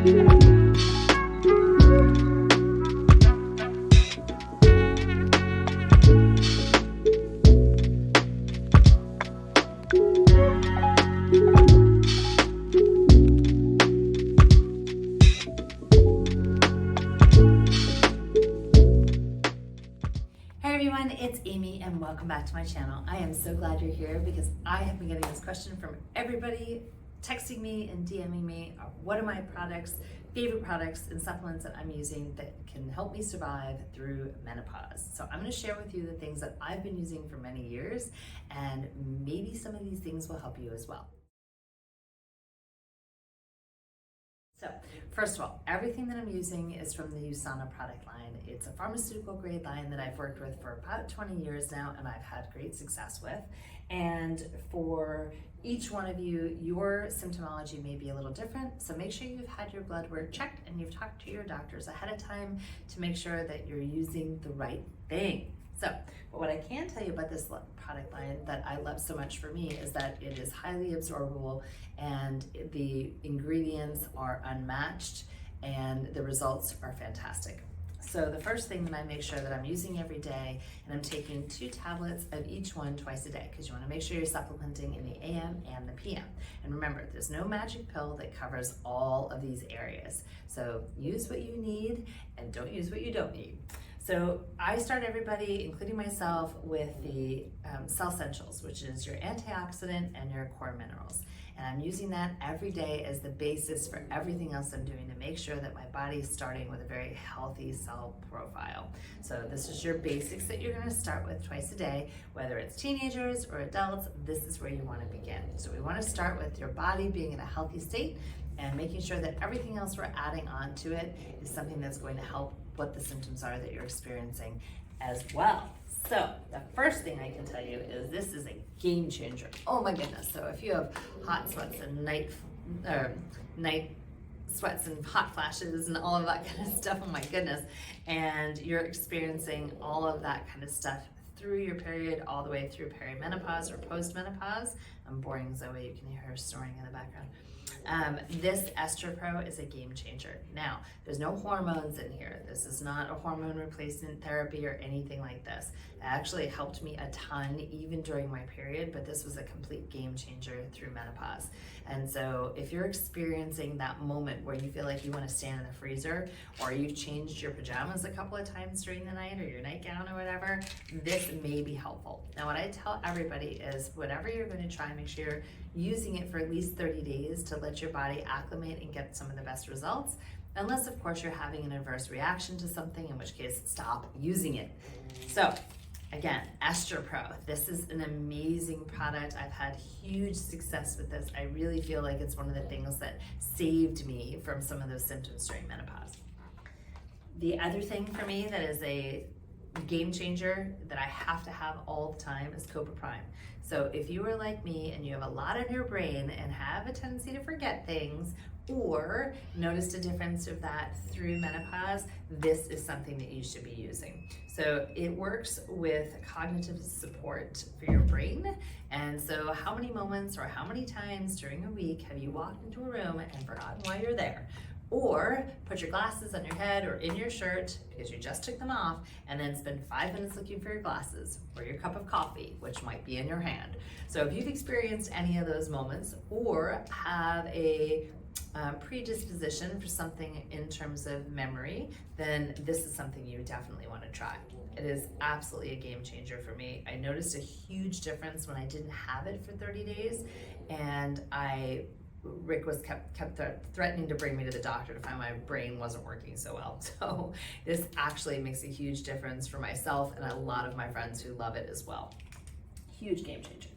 It's Amy and welcome back to my channel. I am so glad you're here because I have been getting this question from everybody texting me and DMing me. What are my favorite products and supplements that I'm using that can help me survive through menopause? So I'm going to share with you the things that I've been using for many years, and maybe some of these things will help you as well. So first of all, everything that I'm using is from the USANA product line. It's a pharmaceutical grade line that I've worked with for about 20 years now, and I've had great success with. And for each one of you, your symptomology may be a little different. So make sure you've had your blood work checked and you've talked to your doctors ahead of time to make sure that you're using the right thing. So, but what I can tell you about this product line that I love so much for me is that it is highly absorbable and the ingredients are unmatched and the results are fantastic. So the first thing that I make sure that I'm using every day, and I'm taking 2 tablets of each one twice a day, because you want to make sure you're supplementing in the AM and the PM. And remember, there's no magic pill that covers all of these areas. So use what you need and don't use what you don't need. So I start everybody, including myself, with the Cell Essentials, which is your antioxidant and your core minerals. And I'm using that every day as the basis for everything else I'm doing to make sure that my body is starting with a very healthy cell profile. So this is your basics that you're going to start with twice a day, whether it's teenagers or adults. This is where you want to begin. So we want to start with your body being in a healthy state and making sure that everything else we're adding on to it is something that's going to help what the symptoms are that you're experiencing as well. So the first thing I can tell you is this is a game changer. Oh my goodness. So if you have hot sweats and night sweats and hot flashes and all of that kind of stuff, oh my goodness, and you're experiencing all of that kind of stuff through your period all the way through perimenopause or postmenopause. I'm boring Zoe, you can hear her snoring in the background. This Ester Pro is a game changer. Now, there's no hormones in here. This is not a hormone replacement therapy or anything like this. It actually helped me a ton even during my period, but this was a complete game changer through menopause. And so if you're experiencing that moment where you feel like you want to stand in the freezer, or you've changed your pajamas a couple of times during the night, or your nightgown or whatever, this may be helpful. Now, what I tell everybody is whatever you're going to try, make sure you're using it for at least 30 days to let your body acclimate and get some of the best results. Unless, of course, you're having an adverse reaction to something, in which case, stop using it. So, again, Ester Pro. This is an amazing product. I've had huge success with this. I really feel like it's one of the things that saved me from some of those symptoms during menopause. The other thing for me that is a game changer that I have to have all the time is Copra Prime. So if you are like me and you have a lot on your brain and have a tendency to forget things, or noticed a difference of that through menopause, this is something that you should be using. So it works with cognitive support for your brain. And so how many moments or how many times during a week have you walked into a room and forgotten why you're there? Or put your glasses on your head or in your shirt because you just took them off, and then spend 5 minutes looking for your glasses or your cup of coffee, which might be in your hand. So if you've experienced any of those moments, or have a predisposition for something in terms of memory, then this is something you definitely want to try. It is absolutely a game changer for me. I noticed a huge difference when I didn't have it for 30 days, and Rick was kept threatening to bring me to the doctor to find my brain wasn't working so well. So this actually makes a huge difference for myself and a lot of my friends who love it as well. Huge game changer.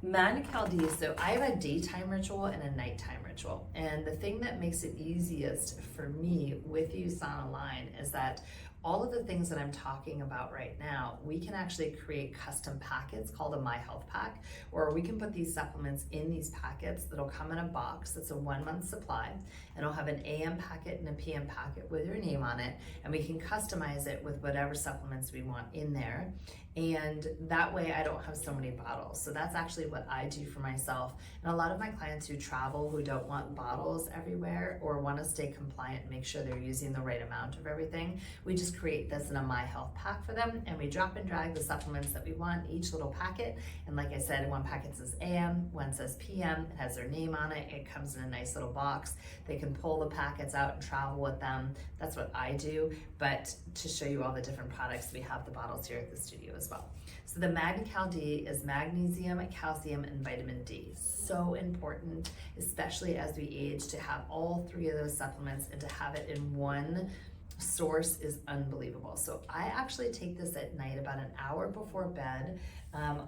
Manicaldi, so I have a daytime ritual and a nighttime ritual. And the thing that makes it easiest for me with USANA line is that all of the things that I'm talking about right now, we can actually create custom packets called a My Health Pack, or we can put these supplements in these packets that'll come in a box that's a 1-month supply, and it'll have an AM packet and a PM packet with your name on it, and we can customize it with whatever supplements we want in there. And that way I don't have so many bottles. So that's actually what I do for myself. And a lot of my clients who travel, who don't want bottles everywhere or want to stay compliant and make sure they're using the right amount of everything, we just create this in a My Health Pack for them, and we drop and drag the supplements that we want, each little packet. And like I said, one packet says AM, one says PM, it has their name on it, it comes in a nice little box. They can pull the packets out and travel with them. That's what I do, but to show you all the different products, we have the bottles here at the studio as well. So the MagniCal D is magnesium, calcium, and vitamin D. So important, especially as we age, to have all 3 of those supplements and to have it in one source is unbelievable. So I actually take this at night about an hour before bed,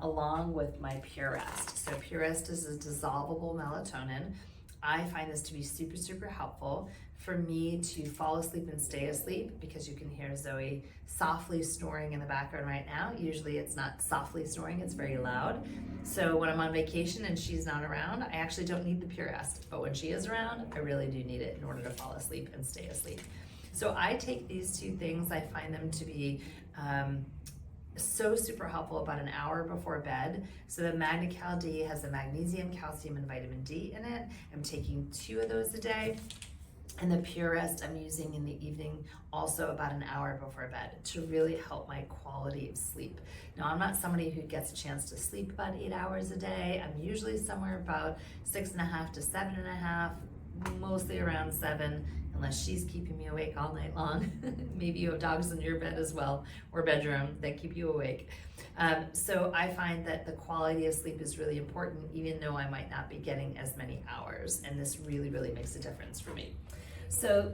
along with my Pure Rest. So Pure Rest is a dissolvable melatonin. I find this to be super, super helpful for me to fall asleep and stay asleep, because you can hear Zoe softly snoring in the background right now. Usually it's not softly snoring, it's very loud. So when I'm on vacation and she's not around, I actually don't need the Pure Rest, but when she is around, I really do need it in order to fall asleep and stay asleep. So I take these 2 things, I find them to be so super helpful about an hour before bed. So the MagniCal D has the magnesium, calcium, and vitamin D in it. I'm taking 2 of those a day. And the Pure Rest I'm using in the evening, also about an hour before bed, to really help my quality of sleep. Now, I'm not somebody who gets a chance to sleep about 8 hours a day. I'm usually somewhere about 6.5 to 7.5, mostly around 7, unless she's keeping me awake all night long. Maybe you have dogs in your bed as well, or bedroom, that keep you awake. So I find that the quality of sleep is really important, even though I might not be getting as many hours, and this really, really makes a difference for me. So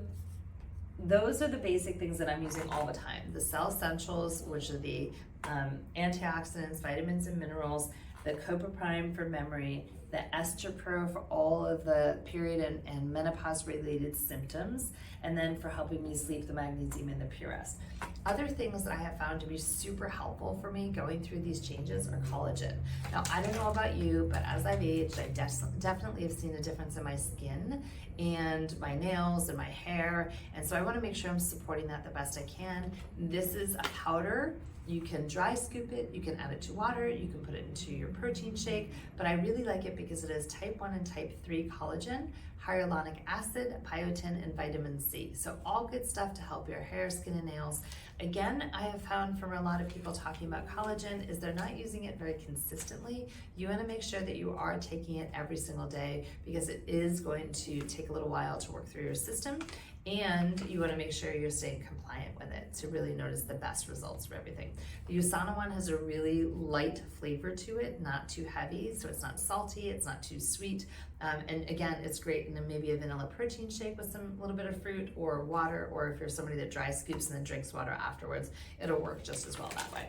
those are the basic things that I'm using all the time. The Cell Essentials, which are the antioxidants, vitamins, and minerals, the Copaprime for memory, the Ester Pro for all of the period and menopause related symptoms, and then for helping me sleep, the magnesium and the Pure Rest. Other things that I have found to be super helpful for me going through these changes are collagen. Now, I don't know about you, but as I've aged, I definitely have seen a difference in my skin and my nails and my hair, and so I want to make sure I'm supporting that the best I can. This is a powder. You can dry scoop it, you can add it to water, you can put it into your protein shake, but I really like it because it is type 1 and type 3 collagen, hyaluronic acid, biotin, and vitamin C. So all good stuff to help your hair, skin, and nails. Again, I have found from a lot of people talking about collagen is they're not using it very consistently. You want to make sure that you are taking it every single day, because it is going to take a little while to work through your system, and you want to make sure you're staying compliant with it to really notice the best results for everything. The USANA one has a really light flavor to it, not too heavy, so it's not salty, it's not too sweet, and again, it's great in maybe a vanilla protein shake with some little bit of fruit or water, or if you're somebody that dry scoops and then drinks water afterwards, it'll work just as well that way.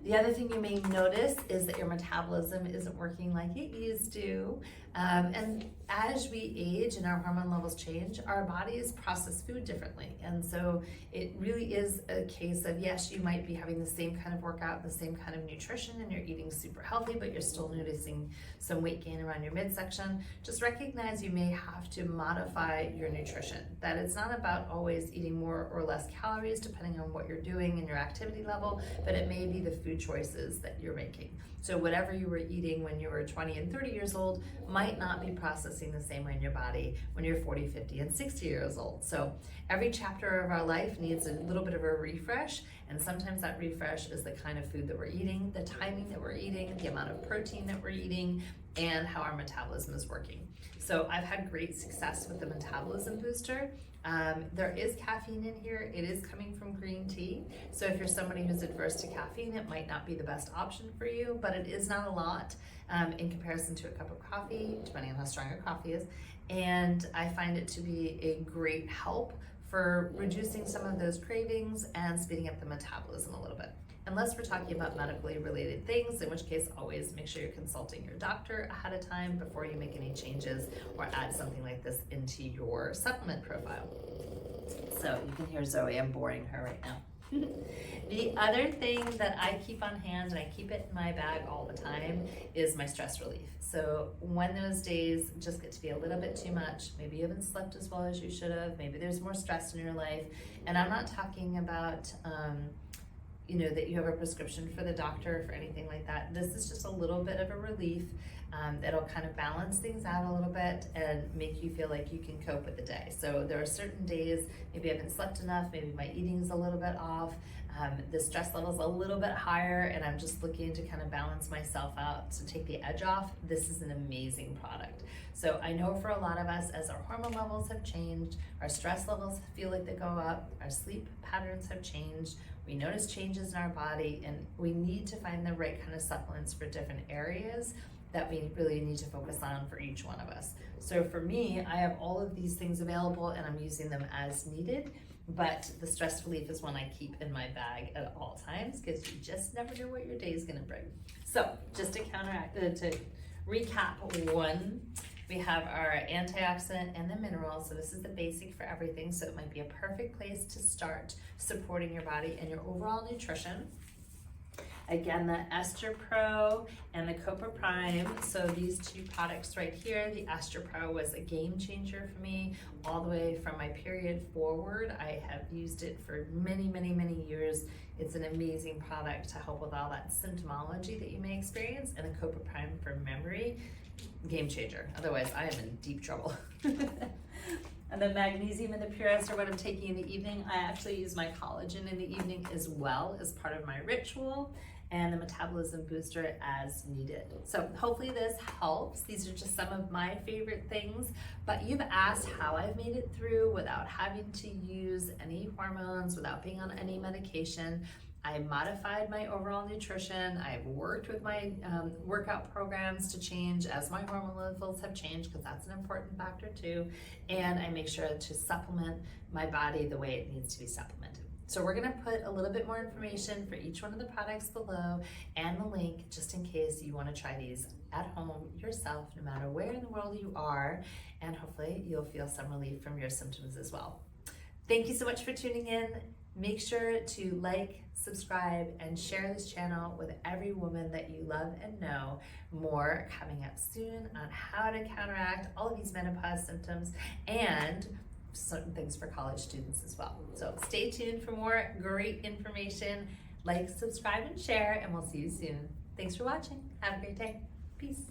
The other thing you may notice is that your metabolism isn't working like it used to. And as we age and our hormone levels change, our bodies process food differently. And so it really is a case of, yes, you might be having the same kind of workout, the same kind of nutrition, and you're eating super healthy, but you're still noticing some weight gain around your midsection. Just recognize you may have to modify your nutrition, that it's not about always eating more or less calories depending on what you're doing and your activity level, but it may be the food choices that you're making. So whatever you were eating when you were 20 and 30 years old might not be processing the same way in your body when you're 40, 50, and 60 years old. So every chapter of our life needs a little bit of a refresh, and sometimes that refresh is the kind of food that we're eating, the timing that we're eating, the amount of protein that we're eating, and how our metabolism is working. So I've had great success with the metabolism booster. There is caffeine in here. It is coming from green tea. So if you're somebody who's adverse to caffeine, it might not be the best option for you, but it is not a lot in comparison to a cup of coffee, depending on how strong your coffee is. And I find it to be a great help for reducing some of those cravings and speeding up the metabolism a little bit. Unless we're talking about medically related things, in which case always make sure you're consulting your doctor ahead of time before you make any changes or add something like this into your supplement profile. So you can hear Zoe, I'm boring her right now. The other thing that I keep on hand, and I keep it in my bag all the time, is my stress relief. So when those days just get to be a little bit too much, maybe you haven't slept as well as you should have, maybe there's more stress in your life, and I'm not talking about that you have a prescription for the doctor or for anything like that. This is just a little bit of a relief that'll kind of balance things out a little bit and make you feel like you can cope with the day. So there are certain days, maybe I haven't slept enough, maybe my eating's a little bit off, the stress level's a little bit higher, and I'm just looking to kind of balance myself out to take the edge off. This is an amazing product. So I know for a lot of us, as our hormone levels have changed, our stress levels feel like they go up, our sleep patterns have changed, we notice changes in our body, and we need to find the right kind of supplements for different areas that we really need to focus on for each one of us. So for me, I have all of these things available and I'm using them as needed, but the stress relief is one I keep in my bag at all times because you just never know what your day is gonna bring. So just to to recap, one, we have our antioxidant and the minerals, so this is the basic for everything, so it might be a perfect place to start supporting your body and your overall nutrition. Again, the Ester Pro and the Copra Prime. So these two products right here, the Ester Pro was a game changer for me all the way from my period forward. I have used it for many, many, many years. It's an amazing product to help with all that symptomology that you may experience, and the Copra Prime for memory, game changer. Otherwise, I am in deep trouble. And the magnesium and the Pure Ester, what I'm taking in the evening, I actually use my collagen in the evening as well as part of my ritual, and the metabolism booster as needed. So hopefully this helps. These are just some of my favorite things, but you've asked how I've made it through without having to use any hormones, without being on any medication. I modified my overall nutrition. I've worked with my workout programs to change as my hormone levels have changed, because that's an important factor too. And I make sure to supplement my body the way it needs to be supplemented. So we're gonna put a little bit more information for each one of the products below and the link just in case you wanna try these at home yourself, no matter where in the world you are, and hopefully you'll feel some relief from your symptoms as well. Thank you so much for tuning in. Make sure to like, subscribe, and share this channel with every woman that you love and know. More coming up soon on how to counteract all of these menopause symptoms and certain things for college students as well. So stay tuned for more great information. Like, subscribe, and share, and we'll see you soon. Thanks for watching. Have a great day. Peace.